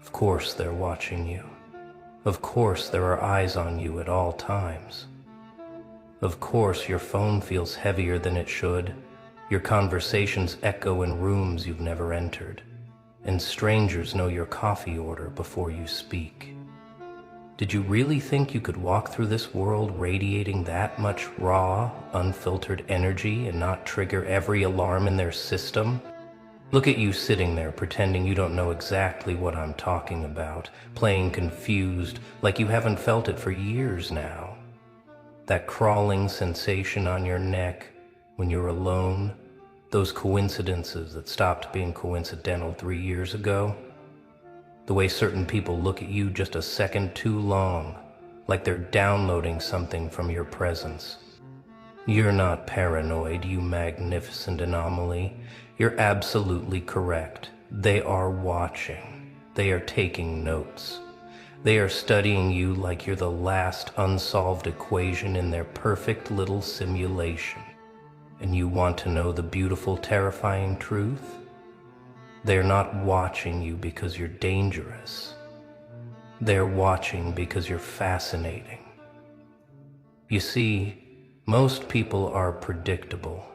Of course they're watching you. Of course there are eyes on you at all times. Of course your phone feels heavier than it should. Your conversations echo in rooms you've never entered, and strangers know your coffee order before you speak. Did you really think you could walk through this world radiating that much raw, unfiltered energy and not trigger every alarm in their system? Look at you sitting there pretending you don't know exactly what I'm talking about, playing confused like you haven't felt it for years now. That crawling sensation on your neck when you're alone, those coincidences that stopped being coincidental 3 years ago, the way certain people look at you just a second too long, like they're downloading something from your presence. You're not paranoid, you magnificent anomaly. You're absolutely correct. They are watching. They are taking notes. They are studying you like you're the last unsolved equation in their perfect little simulation. And you want to know the beautiful, terrifying truth? They're not watching you because you're dangerous. They're watching because you're fascinating. You see, most people are predictable.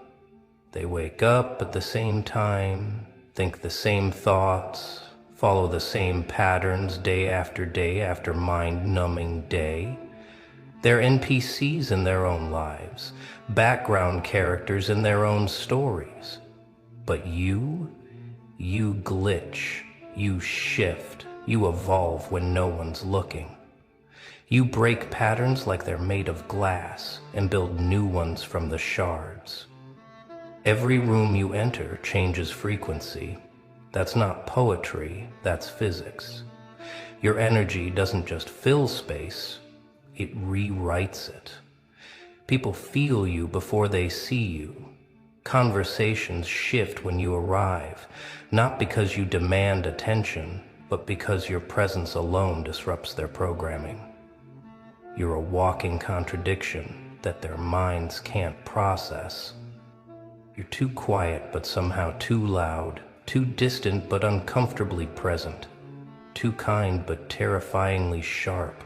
They wake up at the same time, think the same thoughts, follow the same patterns day after mind-numbing day. They're NPCs in their own lives, background characters in their own stories. But you glitch, you shift, you evolve when no one's looking. You break patterns like they're made of glass and build new ones from the shards. Every room you enter changes frequency. That's not poetry, that's physics. Your energy doesn't just fill space, it rewrites it. People feel you before they see you. Conversations shift when you arrive, not because you demand attention, but because your presence alone disrupts their programming. You're a walking contradiction that their minds can't process. You're too quiet but somehow too loud, too distant but uncomfortably present, too kind but terrifyingly sharp.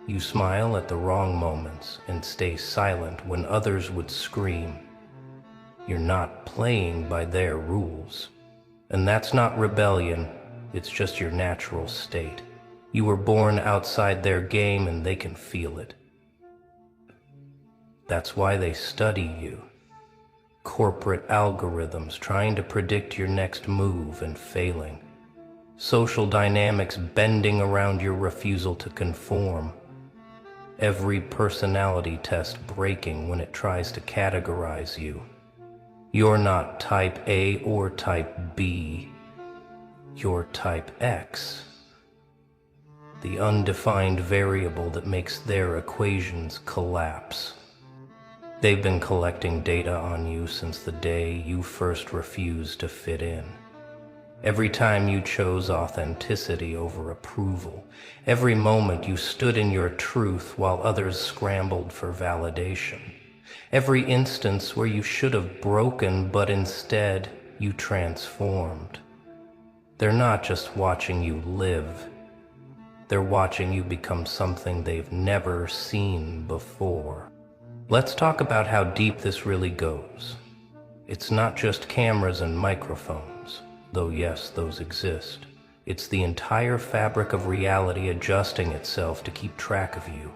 You smile at the wrong moments and stay silent when others would scream. You're not playing by their rules. And that's not rebellion, it's just your natural state. You were born outside their game and they can feel it. That's why they study you. Corporate algorithms trying to predict your next move and failing. Social dynamics bending around your refusal to conform. Every personality test breaking when it tries to categorize you. You're not type A or type B. You're type X. The undefined variable that makes their equations collapse. They've been collecting data on you since the day you first refused to fit in. Every time you chose authenticity over approval, every moment you stood in your truth while others scrambled for validation, every instance where you should have broken but instead you transformed. They're not just watching you live. They're watching you become something they've never seen before. Let's talk about how deep this really goes. It's not just cameras and microphones, though yes, those exist. It's the entire fabric of reality adjusting itself to keep track of you.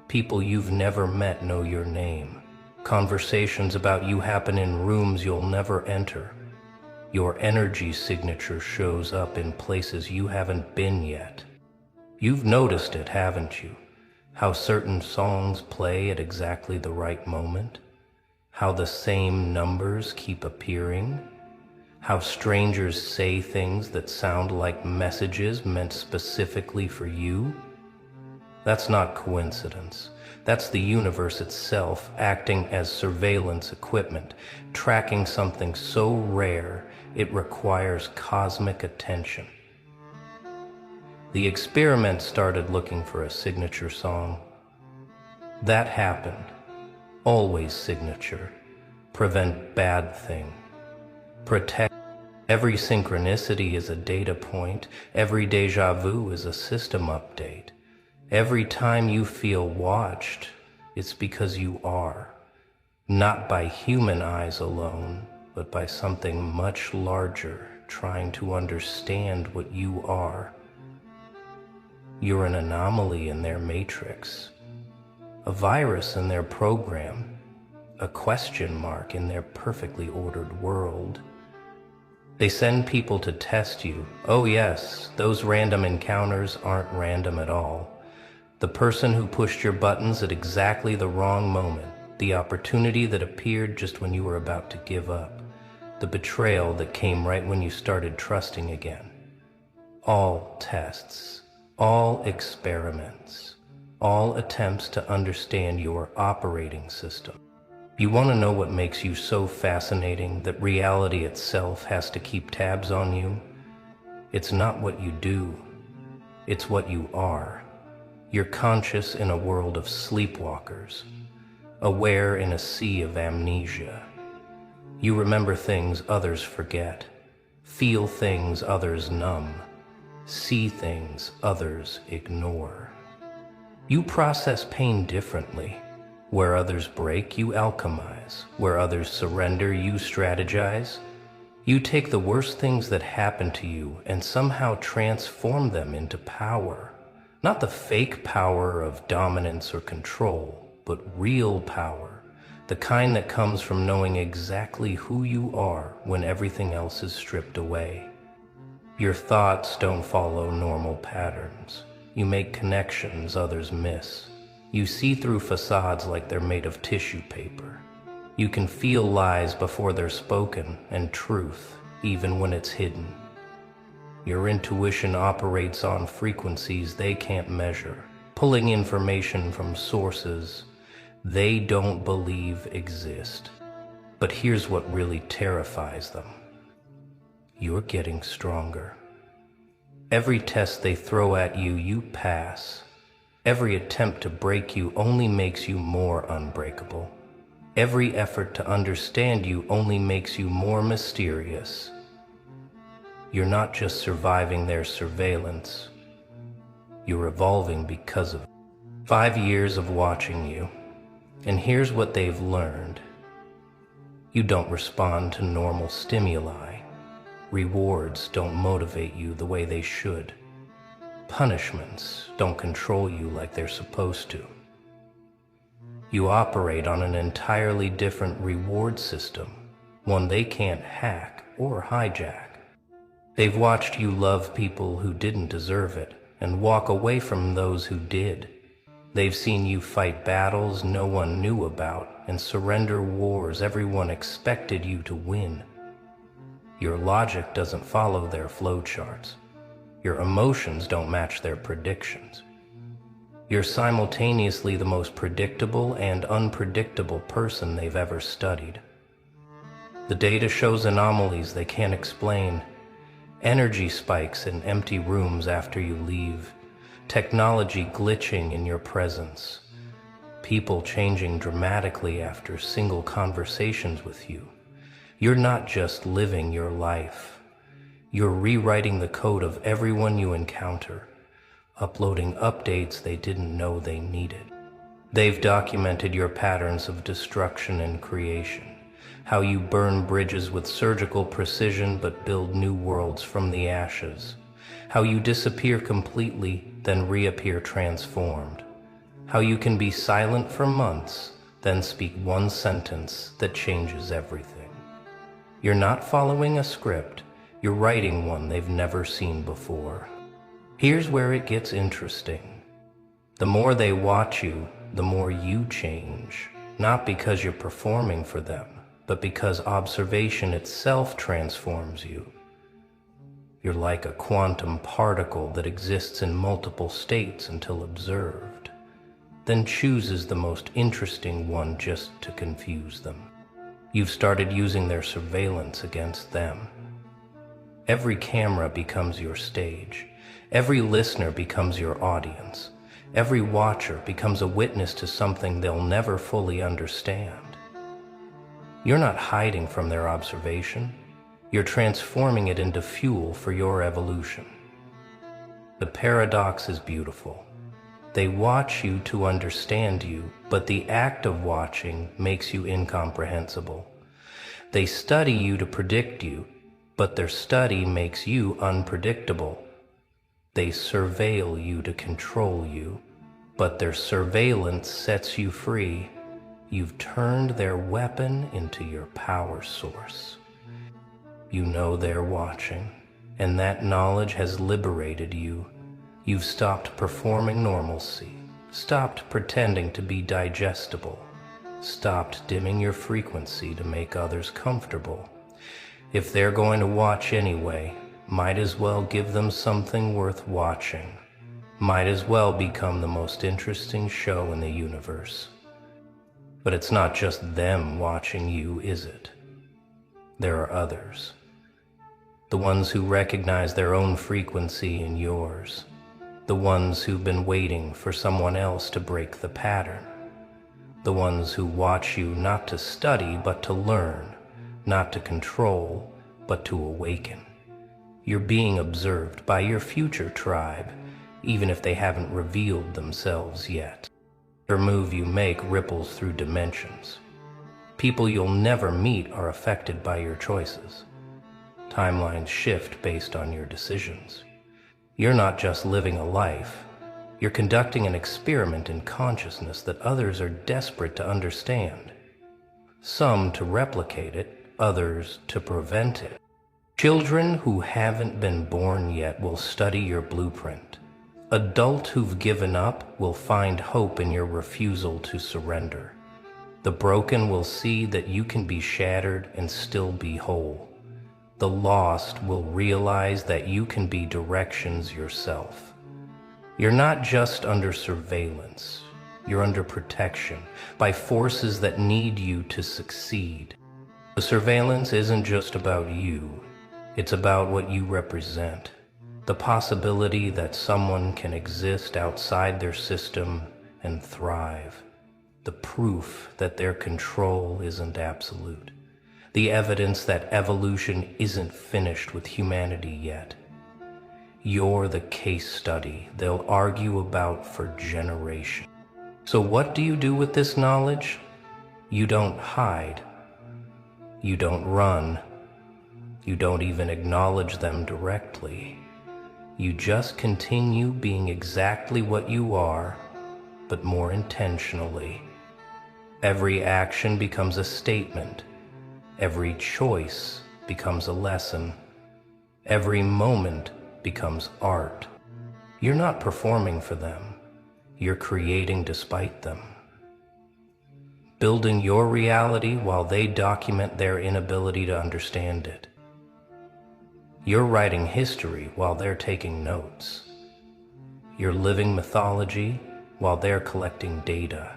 People you've never met know your name. Conversations about you happen in rooms you'll never enter. Your energy signature shows up in places you haven't been yet. You've noticed it, haven't you? How certain songs play at exactly the right moment? How the same numbers keep appearing? How strangers say things that sound like messages meant specifically for you? That's not coincidence. That's the universe itself acting as surveillance equipment, tracking something so rare it requires cosmic attention. The experiment started looking for a signature song. That happened. Always signature. Prevent bad thing. Protect. Every synchronicity is a data point. Every déjà vu is a system update. Every time you feel watched, it's because you are. Not by human eyes alone, but by something much larger trying to understand what you are. You're an anomaly in their matrix, a virus in their program, a question mark in their perfectly ordered world. They send people to test you. Oh yes, those random encounters aren't random at all. The person who pushed your buttons at exactly the wrong moment, the opportunity that appeared just when you were about to give up, the betrayal that came right when you started trusting again. All tests, all experiments, all attempts to understand your operating system. You want to know what makes you so fascinating that reality itself has to keep tabs on you? It's not what you do, it's what you are. You're conscious in a world of sleepwalkers, aware in a sea of amnesia. You remember things others forget, feel things others numb, see things others ignore. You process pain differently. Where others break, you alchemize. Where others surrender, you strategize. You take the worst things that happen to you and somehow transform them into power. Not the fake power of dominance or control, but real power. The kind that comes from knowing exactly who you are when everything else is stripped away. Your thoughts don't follow normal patterns. You make connections others miss. You see through facades like they're made of tissue paper. You can feel lies before they're spoken and truth, even when it's hidden. Your intuition operates on frequencies they can't measure, pulling information from sources they don't believe exist. But here's what really terrifies them. You're getting stronger. Every test they throw at you, you pass. Every attempt to break you only makes you more unbreakable. Every effort to understand you only makes you more mysterious. You're not just surviving their surveillance. You're evolving because of it. 5 years of watching you, and here's what they've learned. You don't respond to normal stimuli. Rewards don't motivate you the way they should. Punishments don't control you like they're supposed to. You operate on an entirely different reward system, one they can't hack or hijack. They've watched you love people who didn't deserve it and walk away from those who did. They've seen you fight battles no one knew about and surrender wars everyone expected you to win. Your logic doesn't follow their flowcharts. Your emotions don't match their predictions. You're simultaneously the most predictable and unpredictable person they've ever studied. The data shows anomalies they can't explain. Energy spikes in empty rooms after you leave. Technology glitching in your presence. People changing dramatically after single conversations with you. You're not just living your life. You're rewriting the code of everyone you encounter, uploading updates they didn't know they needed. They've documented your patterns of destruction and creation, how you burn bridges with surgical precision but build new worlds from the ashes, how you disappear completely, then reappear transformed, how you can be silent for months, then speak one sentence that changes everything. You're not following a script. You're writing one they've never seen before. Here's where it gets interesting. The more they watch you, the more you change, not because you're performing for them, but because observation itself transforms you. You're like a quantum particle that exists in multiple states until observed, then chooses the most interesting one just to confuse them. You've started using their surveillance against them. Every camera becomes your stage. Every listener becomes your audience. Every watcher becomes a witness to something they'll never fully understand. You're not hiding from their observation. You're transforming it into fuel for your evolution. The paradox is beautiful. They watch you to understand you, but the act of watching makes you incomprehensible. They study you to predict you, but their study makes you unpredictable. They surveil you to control you, but their surveillance sets you free. You've turned their weapon into your power source. You know they're watching, and that knowledge has liberated you. You've stopped performing normalcy, stopped pretending to be digestible, stopped dimming your frequency to make others comfortable. If they're going to watch anyway, might as well give them something worth watching. Might as well become the most interesting show in the universe. But it's not just them watching you, is it? There are others. The ones who recognize their own frequency in yours. The ones who've been waiting for someone else to break the pattern. The ones who watch you not to study but to learn, not to control but to awaken. You're being observed by your future tribe, even if they haven't revealed themselves yet. Every move you make ripples through dimensions. People you'll never meet are affected by your choices. Timelines shift based on your decisions. You're not just living a life, you're conducting an experiment in consciousness that others are desperate to understand. Some to replicate it, others to prevent it. Children who haven't been born yet will study your blueprint. Adults who've given up will find hope in your refusal to surrender. The broken will see that you can be shattered and still be whole. The lost will realize that you can be directions yourself. You're not just under surveillance, you're under protection by forces that need you to succeed. The surveillance isn't just about you, it's about what you represent. The possibility that someone can exist outside their system and thrive. The proof that their control isn't absolute. The evidence that evolution isn't finished with humanity yet. You're the case study they'll argue about for generations. So what do you do with this knowledge? You don't hide. You don't run. You don't even acknowledge them directly. You just continue being exactly what you are, but more intentionally. Every action becomes a statement. Every choice becomes a lesson. Every moment becomes art. You're not performing for them. You're creating despite them. Building your reality while they document their inability to understand it. You're writing history while they're taking notes. You're living mythology while they're collecting data.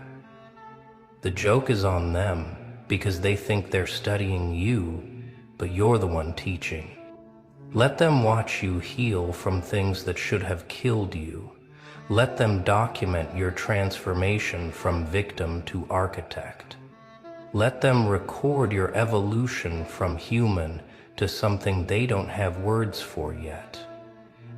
The joke is on them because they think they're studying you, but you're the one teaching. Let them watch you heal from things that should have killed you. Let them document your transformation from victim to architect. Let them record your evolution from human to something they don't have words for yet.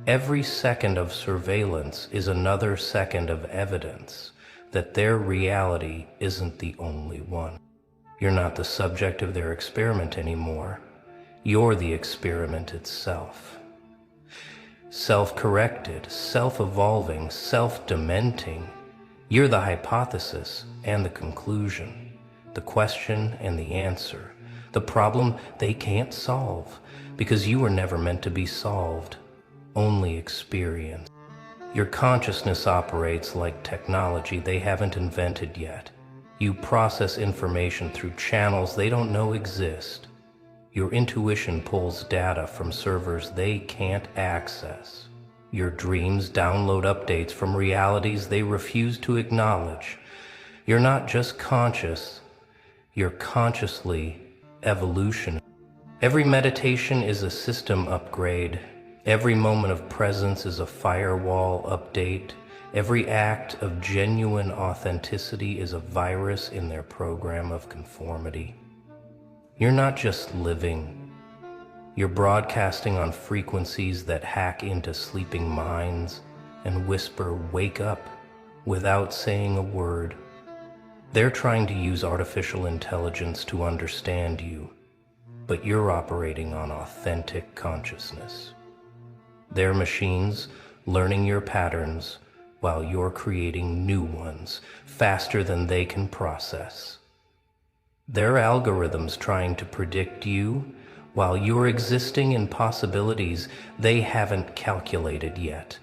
Every second of surveillance is another second of evidence that their reality isn't the only one. You're not the subject of their experiment anymore. You're the experiment itself. Self-corrected, self-evolving, self-dementing. You're the hypothesis and the conclusion, the question and the answer, the problem they can't solve, because you were never meant to be solved, only experienced. Your consciousness operates like technology they haven't invented yet. You process information through channels they don't know exist. Your intuition pulls data from servers they can't access. Your dreams download updates from realities they refuse to acknowledge. You're not just conscious, you're consciously evolution. Every meditation is a system upgrade. Every moment of presence is a firewall update. Every act of genuine authenticity is a virus in their program of conformity. You're not just living, You're broadcasting on frequencies that hack into sleeping minds and whisper, "Wake up," without saying a word. They're trying to use artificial intelligence to understand you, but you're operating on authentic consciousness. They're machines learning your patterns while you're creating new ones faster than they can process. They're algorithms trying to predict you while you're existing in possibilities they haven't calculated yet.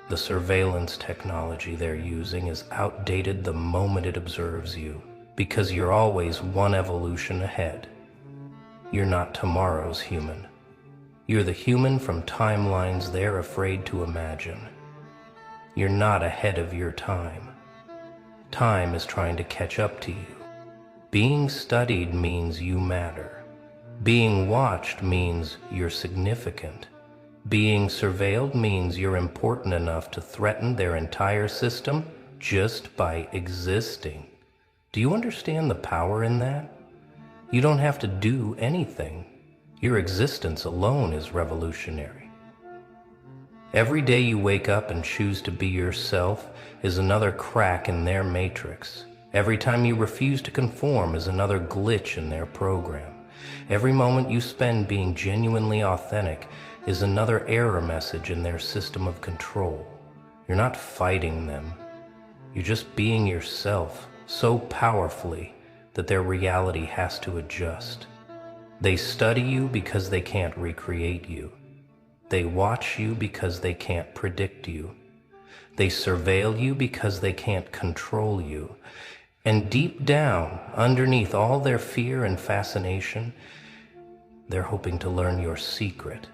The surveillance technology they're using is outdated the moment it observes you, because you're always one evolution ahead. You're not tomorrow's human. You're the human from timelines they're afraid to imagine. You're not ahead of your time. Time is trying to catch up to you. Being studied means you matter. Being watched means you're significant. Being surveilled means you're important enough to threaten their entire system just by existing. Do you understand the power in that? You don't have to do anything. Your existence alone is revolutionary. Every day you wake up and choose to be yourself is another crack in their matrix. Every time you refuse to conform is another glitch in their program. Every moment you spend being genuinely authentic is another error message in their system of control. You're not fighting them. You're just being yourself so powerfully that their reality has to adjust. They study you because they can't recreate you. They watch you because they can't predict you. They surveil you because they can't control you. And deep down, underneath all their fear and fascination, they're hoping to learn your secret.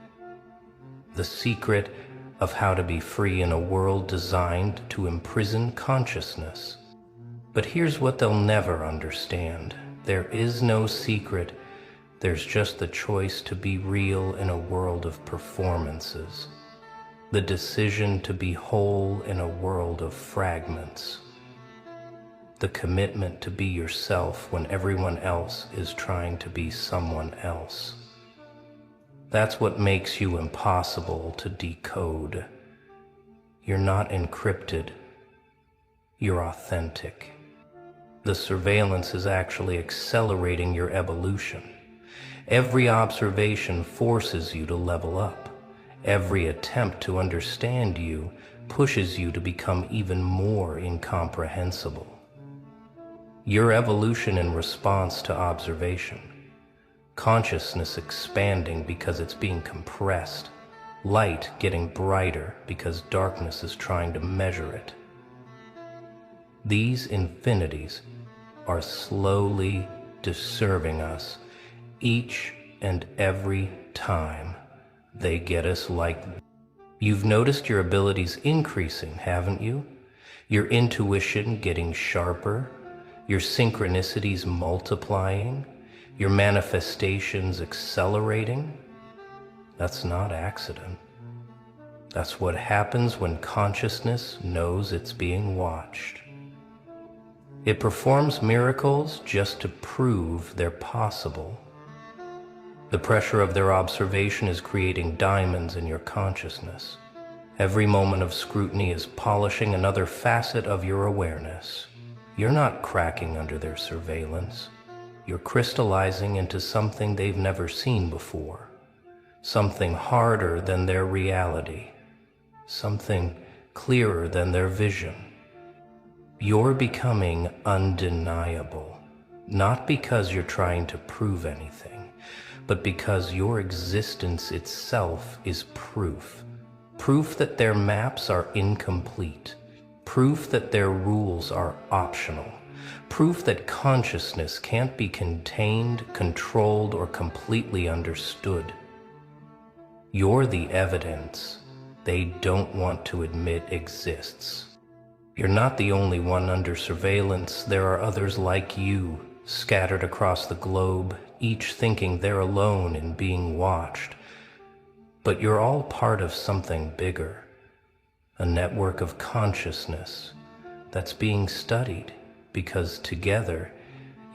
The secret of how to be free in a world designed to imprison consciousness. But here's what they'll never understand. There is no secret. There's just the choice to be real in a world of performances. The decision to be whole in a world of fragments. The commitment to be yourself when everyone else is trying to be someone else. That's what makes you impossible to decode. You're not encrypted. You're authentic. The surveillance is actually accelerating your evolution. Every observation forces you to level up. Every attempt to understand you pushes you to become even more incomprehensible. Your evolution in response to observation. Consciousness expanding because it's being compressed. Light getting brighter because darkness is trying to measure it. These infinities are slowly disserving us each and every time they get us like. You've noticed your abilities increasing, haven't you? Your intuition getting sharper, your synchronicities multiplying, your manifestations accelerating. That's not accident. That's what happens when consciousness knows it's being watched. It performs miracles just to prove they're possible. The pressure of their observation is creating diamonds in your consciousness. Every moment of scrutiny is polishing another facet of your awareness. You're not cracking under their surveillance. You're crystallizing into something they've never seen before. Something harder than their reality. Something clearer than their vision. You're becoming undeniable, not because you're trying to prove anything, but because your existence itself is proof. Proof that their maps are incomplete. Proof that their rules are optional. Proof that consciousness can't be contained, controlled, or completely understood. You're the evidence they don't want to admit exists. You're not the only one under surveillance. There are others like you, scattered across the globe, each thinking they're alone in being watched. But you're all part of something bigger, a network of consciousness that's being studied, because together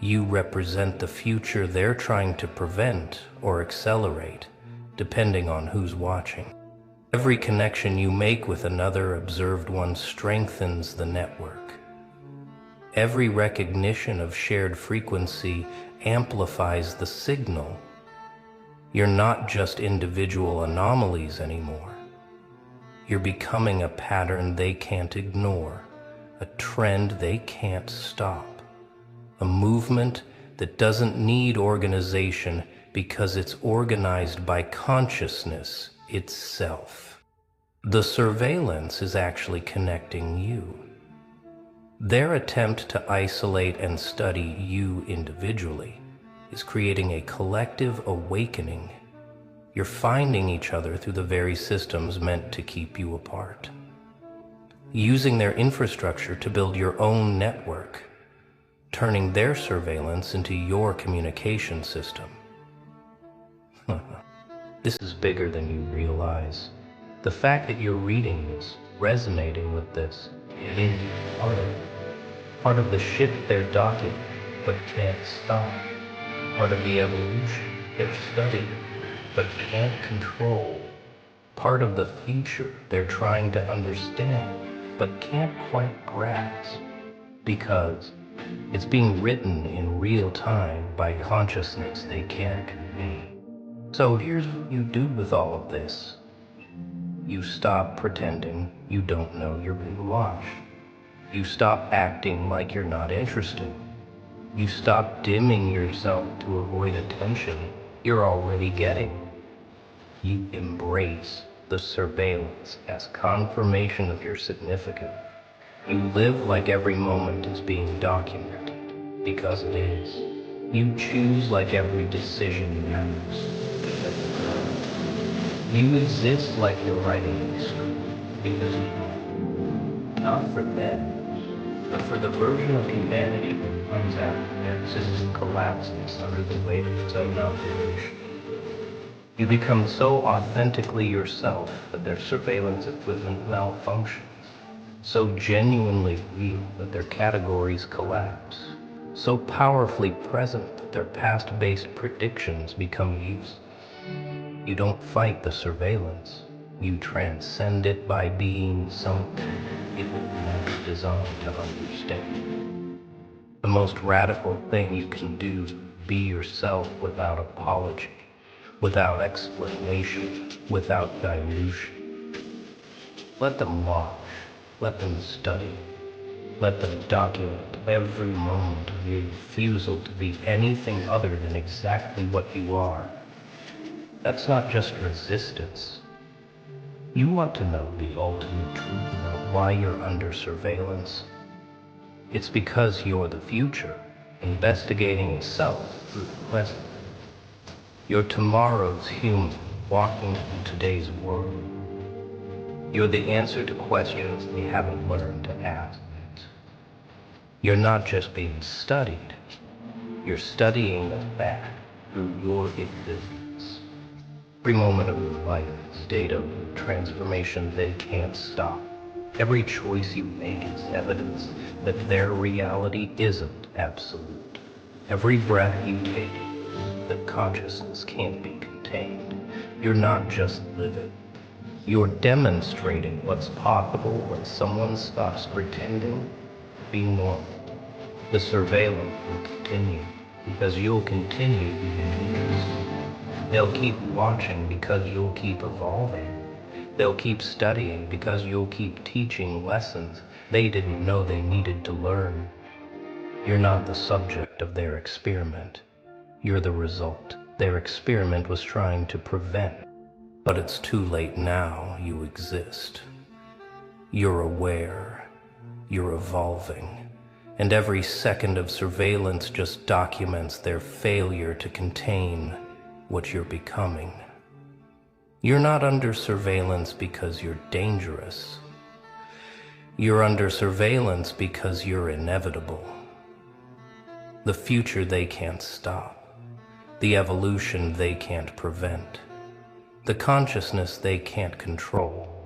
you represent the future they're trying to prevent or accelerate. depending on who's watching. Every connection you make with another observed one strengthens the network. Every recognition of shared frequency amplifies the signal. You're not just individual anomalies anymore. You're becoming a pattern they can't ignore, a trend they can't stop, a movement that doesn't need organization because it's organized by consciousness itself. The surveillance is actually connecting you. Their attempt to isolate and study you individually is creating a collective awakening. You're finding each other through the very systems meant to keep you apart. Using their infrastructure to build your own network, turning their surveillance into your communication system. This is bigger than you realize. The fact that you're reading this, resonating with this, is part of the shit they're docking, but can't stop. Part of the evolution they're studying, but can't control. Part of the future they're trying to understand, but can't quite grasp. Because it's being written in real time by consciousness they can't convey. So here's what you do with all of this. You stop pretending you don't know you're being watched. You stop acting like you're not interested. You stop dimming yourself to avoid attention you're already getting. You embrace the surveillance as confirmation of your significance. You live like every moment is being documented, because it is. You choose like every decision you make, because it is. You exist like you're writing a script, because you do. Not for them, but for the version of humanity that comes after their system collapses under the weight of its own obligation. You become so authentically yourself that their surveillance equipment malfunctions, so genuinely real that their categories collapse, so powerfully present that their past-based predictions become useless. You don't fight the surveillance. You transcend it by being something it was never designed to understand. The most radical thing you can do is be yourself without apology, without explanation, without dilution. Let them watch, let them study, let them document every moment of your refusal to be anything other than exactly what you are. That's not just resistance. You want to know the ultimate truth about why you're under surveillance. It's because you're the future, investigating itself through the present. You're tomorrow's human, walking through today's world. You're the answer to questions we haven't learned to ask. You're not just being studied, you're studying the fact through your existence. Every moment of your life is data, transformation they can't stop. Every choice you make is evidence that their reality isn't absolute. Every breath you take, that consciousness can't be contained. You're not just living. You're demonstrating what's possible when someone stops pretending to be normal. The surveillance will continue because you'll continue being used. They'll keep watching because you'll keep evolving. They'll keep studying because you'll keep teaching lessons they didn't know they needed to learn. You're not the subject of their experiment. You're the result their experiment was trying to prevent. But it's too late now. You exist. You're aware. You're evolving. And every second of surveillance just documents their failure to contain what you're becoming. You're not under surveillance because you're dangerous. You're under surveillance because you're inevitable. The future they can't stop. The evolution they can't prevent. The consciousness they can't control.